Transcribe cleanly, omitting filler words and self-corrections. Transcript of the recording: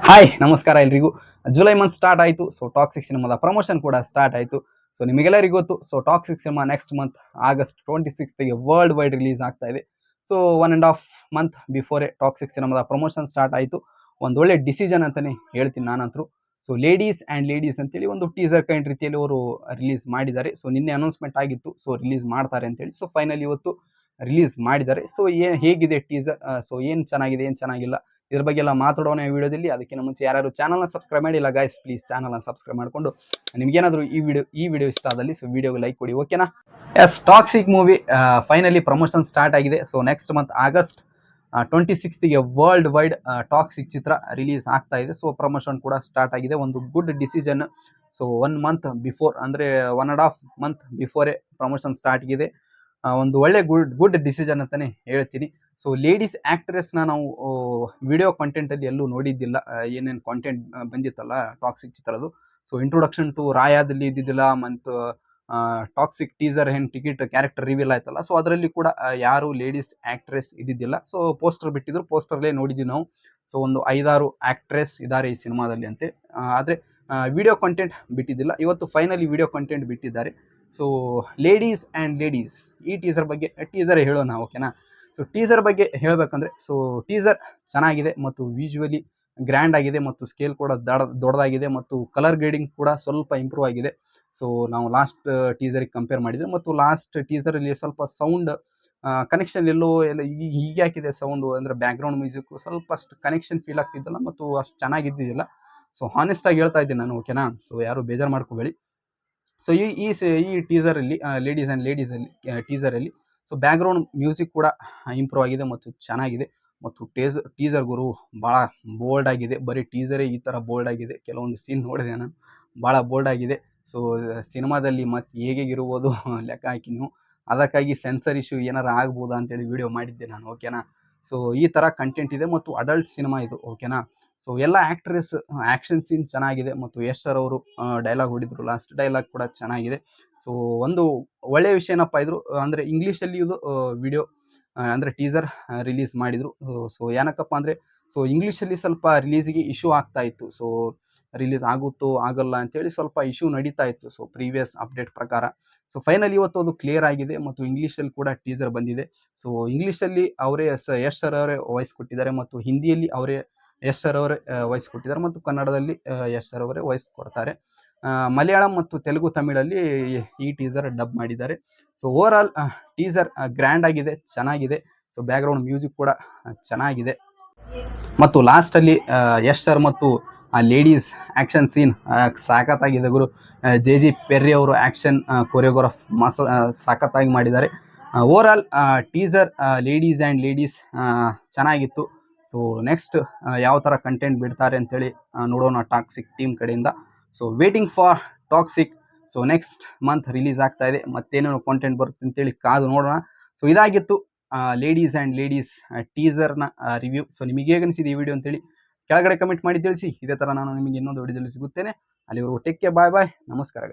Hi ನಮಸ್ಕಾರ ಎಲ್ರಿಗೂ. July month start ಆಯಿತು. ಸೊ ಟಾಕ್ಸಿಕ್ ಸಿನಿಮಾದ ಪ್ರಮೋಷನ್ ಕೂಡ ಸ್ಟಾರ್ಟ್ ಆಯಿತು. ಸೊ ನಿಮಗೆಲ್ಲರಿಗೂ ಗೊತ್ತು, so toxic cinema next month August 26ಗೆ ವರ್ಲ್ಡ್ ವೈಡ್ ರಿಲೀಸ್ ಆಗ್ತಾ ಇದೆ. ಸೊ 1.5 ಮಂತ್ ಬಿಫೋರೇ ಟಾಕ್ಸಿಕ್ ಸಿನಿಮಾದ ಪ್ರಮೋಷನ್ ಸ್ಟಾರ್ಟ್ ಆಯಿತು. ಒಂದು ಒಳ್ಳೆ ಡಿಸಿಷನ್ ಅಂತಲೇ ಹೇಳ್ತೀನಿ ನಾನಂತರೂ. ಸೊ ಲೇಡೀಸ್ ಅಂತೇಳಿ ಒಂದು ಟೀಸರ್ ಕೈಂಡ್ ರೀತಿಯಲ್ಲಿ ಅವರು ರಿಲೀಸ್ ಮಾಡಿದ್ದಾರೆ. ಸೊ ನಿನ್ನೆ ಅನೌನ್ಸ್ಮೆಂಟ್ ಆಗಿತ್ತು, ಸೊ ರಿಲೀಸ್ ಮಾಡ್ತಾರೆ ಅಂತೇಳಿ. ಸೊ ಫೈನಲ್ ಇವತ್ತು ರಿಲೀಸ್ ಮಾಡಿದ್ದಾರೆ. ಸೊ ಹೇಗಿದೆ ಟೀಸರ್, ಸೊ ಏನು ಚೆನ್ನಾಗಿದೆ, ಏನು ಚೆನ್ನಾಗಿಲ್ಲ, ಇದ್ರ ಬಗ್ಗೆ ಎಲ್ಲ ಮಾತಾಡೋಣ ಈ ವಿಡಿಯೋದಲ್ಲಿ. ಅದಕ್ಕಿಂತ ಮುಂಚೆ ಯಾರು ಚಾನಲ್ನ ಸಬ್ಸ್ಕ್ರೈಬ್ ಮಾಡಿಲ್ಲ ಗೈಸ್, ಪ್ಲೀಸ್ ಚಾನಲ್ನ ಸಬ್ಸ್ಕ್ರೈಬ್ ಮಾಡಿಕೊಂಡು ನಿಮ್ಗೇನಾದರೂ ಈ ವಿಡಿಯೋ ಇಷ್ಟ ಆದಲ್ಲಿ ಸೊ ವಿಡಿಯೋಗೆ ಲೈಕ್ ಕೊಡಿ, ಓಕೆನಾ. Yes, toxic movie finally promotion start ಆಗಿದೆ. ಸೊ ನೆಕ್ಸ್ಟ್ ಮಂತ್ ಆಗಸ್ಟ್ 26ಗೆ ವರ್ಲ್ಡ್ ವೈಡ್ ಟಾಕ್ಸಿಕ್ ಚಿತ್ರ ರಿಲೀಸ್ ಆಗ್ತಾ ಇದೆ. ಸೊ ಪ್ರಮೋಷನ್ ಕೂಡ ಸ್ಟಾರ್ಟ್ ಆಗಿದೆ. ಒಂದು good decision. So 1 month before, ಅಂದರೆ 1.5 ಮಂತ್ ಬಿಫೋರೇ ಪ್ರಮೋಷನ್ ಸ್ಟಾರ್ಟ್ ಆಗಿದೆ. ಒಂದು ಒಳ್ಳೆ ಗುಡ್ ಡಿಸಿಷನ್ ಅಂತಲೇ ಹೇಳ್ತೀನಿ. ಸೊ ಲೇಡೀಸ್ ಆ್ಯಕ್ಟ್ರೆಸ್ನ ನಾವು ವಿಡಿಯೋ ಕಂಟೆಂಟಲ್ಲಿ ಎಲ್ಲೂ ನೋಡಿದ್ದಿಲ್ಲ. ಏನೇನು ಕಾಂಟೆಂಟ್ ಬಂದಿತ್ತಲ್ಲ ಟಾಕ್ಸಿಕ್ ಚಿತ್ರದ್ದು, ಸೊ ಇಂಟ್ರೊಡಕ್ಷನ್ ಟು ರಾಯಾದಲ್ಲಿ ಇದ್ದಿದ್ದಿಲ್ಲ. ಮತ್ತು ಟಾಕ್ಸಿಕ್ ಟೀಸರ್ ಏನು ಟಿಕೆಟ್ ಕ್ಯಾರೆಕ್ಟರ್ ರಿವೀಲ್ ಆಯ್ತಲ್ಲ, ಸೊ ಅದರಲ್ಲಿ ಕೂಡ ಯಾರು ಲೇಡೀಸ್ ಆ್ಯಕ್ಟ್ರೆಸ್ ಇದ್ದಿದ್ದಿಲ್ಲ. ಸೊ ಪೋಸ್ಟರ್ ಬಿಟ್ಟಿದ್ರು, ಪೋಸ್ಟರ್ಲೇ ನೋಡಿದ್ವಿ ನಾವು. ಸೊ ಒಂದು 5-6 ಆ್ಯಕ್ಟ್ರೆಸ್ ಇದ್ದಾರೆ ಈ ಸಿನಿಮಾದಲ್ಲಿ ಅಂತೆ. ಆದರೆ ವಿಡಿಯೋ ಕಂಟೆಂಟ್ ಬಿಟ್ಟಿದ್ದಿಲ್ಲ. ಇವತ್ತು ಫೈನಲಿ ವಿಡಿಯೋ ಕಂಟೆಂಟ್ ಬಿಟ್ಟಿದ್ದಾರೆ. ಸೊ ಲೇಡೀಸ್ ಈ ಟೀಸರ್ ಹೇಳೋಣ, ಓಕೆನಾ. ಸೊ ಟೀಸರ್ ಬಗ್ಗೆ ಹೇಳಬೇಕಂದ್ರೆ, ಸೊ ಟೀಸರ್ ಚೆನ್ನಾಗಿದೆ ಮತ್ತು ವಿಜುವಲಿ ಗ್ರ್ಯಾಂಡ್ ಆಗಿದೆ ಮತ್ತು ಸ್ಕೇಲ್ ಕೂಡ ದೊಡ್ಡದಾಗಿದೆ ಮತ್ತು ಕಲರ್ ಗ್ರೇಡಿಂಗ್ ಕೂಡ ಸ್ವಲ್ಪ ಇಂಪ್ರೂವ್ ಆಗಿದೆ. ಸೊ ನಾವು ಲಾಸ್ಟ್ ಟೀಸರಿಗೆ ಕಂಪೇರ್ ಮಾಡಿದರೆ, ಮತ್ತು ಲಾಸ್ಟ್ ಟೀಸರಲ್ಲಿ ಸ್ವಲ್ಪ ಸೌಂಡ್ ಕನೆಕ್ಷನ್ ಎಲ್ಲ ಹೀಗೆ ಹಾಕಿದೆ ಸೌಂಡು, ಅಂದರೆ ಬ್ಯಾಕ್ಗ್ರೌಂಡ್ ಮ್ಯೂಸಿಕ್ ಸ್ವಲ್ಪ ಅಷ್ಟು ಕನೆಕ್ಷನ್ ಫೀಲ್ ಆಗ್ತಿದ್ದಲ್ಲ ಮತ್ತು ಅಷ್ಟು ಚೆನ್ನಾಗಿದ್ದಿದ್ದಿಲ್ಲ. ಸೊ ಹಾನೆಸ್ಟಾಗಿ ಹೇಳ್ತಾ ಇದ್ದೀನಿ ನಾನು, ಓಕೆನಾ. ಸೊ ಯಾರು ಬೇಜಾರು ಮಾಡ್ಕೋಬೇಡಿ. ಸೊ ಈ ಟೀಸರಲ್ಲಿ ಲೇಡೀಸಲ್ಲಿ ಟೀಸರಲ್ಲಿ ಸೊ ಬ್ಯಾಕ್ಗ್ರೌಂಡ್ ಮ್ಯೂಸಿಕ್ ಕೂಡ ಇಂಪ್ರೂವ್ ಆಗಿದೆ ಮತ್ತು ಚೆನ್ನಾಗಿದೆ. ಮತ್ತು ಟೀಸರ್ ಗುರು ಭಾಳ ಬೋಲ್ಡ್ ಆಗಿದೆ. ಬರೀ ಟೀಸರೇ ಈ ಥರ ಬೋಲ್ಡ್ ಆಗಿದೆ. ಕೆಲವೊಂದು ಸೀನ್ ನೋಡಿದೆ ನಾನು, ಭಾಳ ಬೋಲ್ಡ್ ಆಗಿದೆ. ಸೊ ಸಿನಿಮಾದಲ್ಲಿ ಮತ್ತು ಹೇಗಿರ್ಬೋದು ಲೆಕ್ಕ ಹಾಕಿ ನೀವು. ಅದಕ್ಕಾಗಿ ಸೆನ್ಸರ್ ಇಶ್ಯೂ ಏನಾರು ಆಗ್ಬೋದಾ ಅಂತೇಳಿ ವಿಡಿಯೋ ಮಾಡಿದ್ದೆ ನಾನು, ಓಕೆನಾ. ಸೊ ಈ ಥರ ಕಂಟೆಂಟ್ ಇದೆ ಮತ್ತು ಅಡಲ್ಟ್ ಸಿನಿಮಾ ಇದು, ಓಕೆನಾ. ಸೊ ಎಲ್ಲ ಆ್ಯಕ್ಟ್ರೆಸ್ ಆ್ಯಕ್ಷನ್ ಸೀನ್ ಚೆನ್ನಾಗಿದೆ ಮತ್ತು ಯಶ್ ಸರ್ ಅವರು ಡೈಲಾಗ್ ಹೊಡಿದ್ರು, ಲಾಸ್ಟ್ ಡೈಲಾಗ್ ಕೂಡ ಚೆನ್ನಾಗಿದೆ. ಸೊ ಒಂದು ಒಳ್ಳೆಯ ವಿಷಯ ಏನಪ್ಪ ಇದ್ರು ಅಂದರೆ ಇಂಗ್ಲೀಷಲ್ಲಿ ಇದು ವಿಡಿಯೋ ಅಂದರೆ ಟೀಸರ್ ರಿಲೀಸ್ ಮಾಡಿದರು. ಸೊ ಏನಕ್ಕಪ್ಪ ಅಂದರೆ, ಸೊ ಇಂಗ್ಲೀಷಲ್ಲಿ ಸ್ವಲ್ಪ ರಿಲೀಸಿಗೆ ಇಶ್ಯೂ ಆಗ್ತಾ ಇತ್ತು. ಸೊ ರಿಲೀಸ್ ಆಗುತ್ತೋ ಆಗಲ್ಲ ಅಂತೇಳಿ ಸ್ವಲ್ಪ ಇಶ್ಯೂ ನಡೀತಾ ಇತ್ತು. ಸೊ ಪ್ರೀವಿಯಸ್ ಅಪ್ಡೇಟ್ ಪ್ರಕಾರ ಸೊ ಫೈನಲ್ ಇವತ್ತು ಅದು ಕ್ಲಿಯರ್ ಆಗಿದೆ ಮತ್ತು ಇಂಗ್ಲೀಷಲ್ಲಿ ಕೂಡ ಟೀಸರ್ ಬಂದಿದೆ. ಸೊ ಇಂಗ್ಲೀಷಲ್ಲಿ ಅವರೇ ಯಶ್ ಸರ್ ಅವರೇ ವಾಯ್ಸ್ ಕೊಟ್ಟಿದ್ದಾರೆ ಮತ್ತು ಹಿಂದಿಯಲ್ಲಿ ಅವರೇ ಯಶ್ ಸರ್ ಅವರೇ ವಾಯ್ಸ್ ಕೊಟ್ಟಿದ್ದಾರೆ ಮತ್ತು ಕನ್ನಡದಲ್ಲಿ ಯಶ್ ಸರ್ ಅವರೇ ವಾಯ್ಸ್ ಕೊಡ್ತಾರೆ. ಮಲಯಾಳಂ ಮತ್ತು ತೆಲುಗು ತಮಿಳಲ್ಲಿ ಈ ಟೀಸರ್ ಡಬ್ ಮಾಡಿದ್ದಾರೆ. So over all teaser grand ಆಗಿದೆ, ಚೆನ್ನಾಗಿದೆ. ಸೊ ಬ್ಯಾಕ್ಗ್ರೌಂಡ್ ಮ್ಯೂಸಿಕ್ ಕೂಡ ಚೆನ್ನಾಗಿದೆ. ಮತ್ತು ಲಾಸ್ಟಲ್ಲಿ ಯಶ್ ಸರ್ ಮತ್ತು ಲೇಡೀಸ್ ಆ್ಯಕ್ಷನ್ ಸೀನ್ ಸಾಕತ್ತಾಗಿದೆ ಗುರು. ಜೆ ಪೆರ್ರಿ ಅವರು ಆ್ಯಕ್ಷನ್ ಕೊರಿಯೋಗ್ರಾಫ್ ಸಾಕತ್ತಾಗಿ ಮಾಡಿದ್ದಾರೆ. ಓವರ್ ಆಲ್ ಟೀಸರ್ ಲೇಡೀಸ್ ಚೆನ್ನಾಗಿತ್ತು. ಸೊ ನೆಕ್ಸ್ಟ್ ಯಾವ ಥರ ಕಂಟೆಂಟ್ ಬಿಡ್ತಾರೆ ಅಂತೇಳಿ ನೋಡೋಣ ಟಾಕ್ಸಿಕ್ ಟೀಮ್ ಕಡೆಯಿಂದ. So waiting for toxic. So next month release ಆಗ್ತಾ ಇದೆ. ಮತ್ತೇನೇನು ಕಾಂಟೆಂಟ್ ಬರುತ್ತೆ ಅಂತೇಳಿ ಕಾದು ನೋಡೋಣ. ಸೊ ಇದಾಗಿತ್ತು ಲೇಡೀಸ್ ಟೀಸರ್ನ ರಿವ್ಯೂ. ಸೊ ನಿಮಗೆ ಹೇಗೆ ಅನಿಸಿದೆ ಈ ವಿಡಿಯೋ ಅಂತೇಳಿ ಕೆಳಗಡೆ ಕಮೆಂಟ್ ಮಾಡಿ ತಿಳಿಸಿ. ಇದೇ ಥರ ನಾನು ನಿಮಗೆ ಇನ್ನೊಂದು ವಿಡಿಯೋದಲ್ಲಿ ಸಿಗುತ್ತೇನೆ. ಅಲ್ಲಿವರೆಗೂ ಟೇಕ್ ಕೇರ್, ಬಾಯ್ ನಮಸ್ಕಾರ.